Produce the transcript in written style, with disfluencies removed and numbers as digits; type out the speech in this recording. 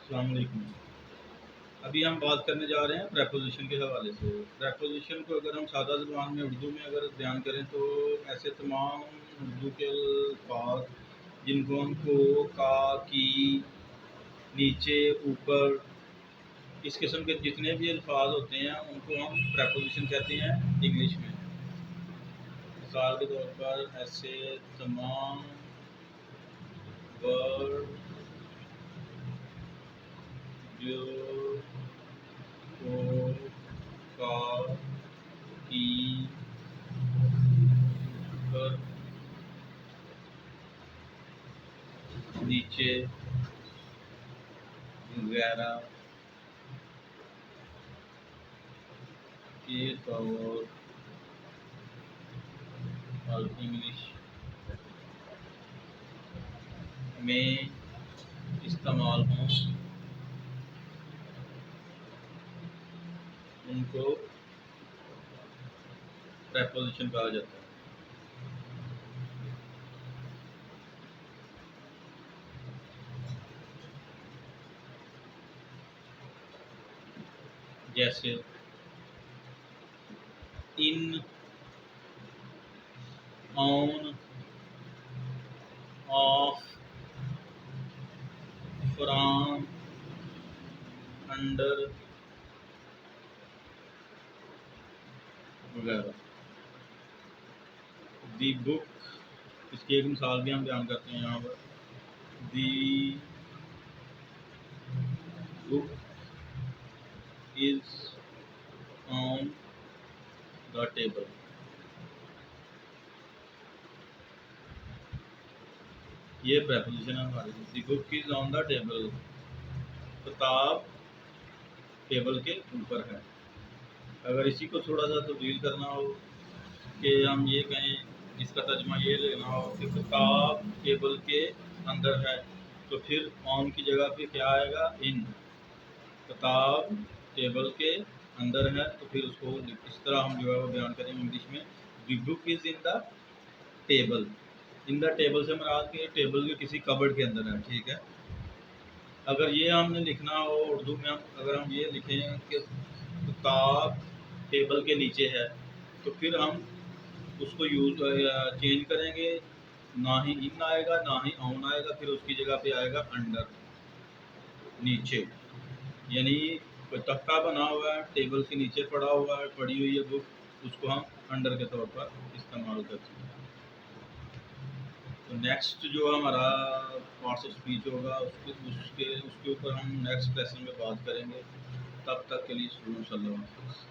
السلام علیکم۔ ابھی ہم بات کرنے جا رہے ہیں پریپوزیشن کے حوالے سے۔ پریپوزیشن کو اگر ہم سادہ زبان میں اردو میں اگر بیان کریں تو ایسے تمام اردو کے الفاظ جن کو ہم کو، کا، کی، نیچے، اوپر، اس قسم کے جتنے بھی الفاظ ہوتے ہیں ان کو ہم پریپوزیشن کہتے ہیں انگلش میں۔ مثال کے طور پر ایسے تمام ورڈ جو کو، کا، کی، اوپر، نیچے وغیرہ کے طور پر انگلش میں استعمال ہوں ان کو پریپوزیشن کہا جاتا ہے۔ جیسے ان، آن، آف، فرام، انڈر وغیرہ۔ دی بک، اس کی ایک مثال بھی ہم بیان کرتے ہیں یہاں پر۔ دی بک از آن دا ٹیبل۔ یہ پریپوزیشن ہے ہماری۔ دی بک از آن دا ٹیبل، کتاب ٹیبل کے اوپر ہے۔ اگر اسی کو تھوڑا سا تبدیل کرنا ہو کہ ہم یہ کہیں، اس کا ترجمہ یہ لینا ہو کہ کتاب ٹیبل کے اندر ہے، تو پھر آن کی جگہ پہ کیا آئے گا؟ ان۔ کتاب ٹیبل کے اندر ہے تو پھر اس کو اس طرح ہم جو ہے وہ بیان کریں گے انگلش میں، دی بک از ان the table. In the table سے مراد کہ ٹیبل کے کسی کبرڈ کے اندر ہے، ٹھیک ہے۔ اگر یہ ہم نے لکھنا ہو اردو میں، اگر ہم یہ لکھیں کہ کتاب ٹیبل کے نیچے ہے، تو پھر ہم اس کو چینج کریں گے، نہ ہی ان آئے گا نہ ہی آن آئے گا، پھر اس کی جگہ پہ آئے گا انڈر، نیچے۔ یعنی کوئی تختہ بنا ہوا ہے، ٹیبل کے نیچے پڑا ہوا ہے، پڑی ہوئی ہے بک، اس کو ہم انڈر کے طور پر استعمال کرتے ہیں۔ تو نیکسٹ جو ہمارا پارٹس آف اسپیچ ہوگا اس کے اوپر ہم نیکسٹ لیسن میں بات کریں گے۔ تب تک کے لیے اسٹوڈنٹس اللہ حافظ۔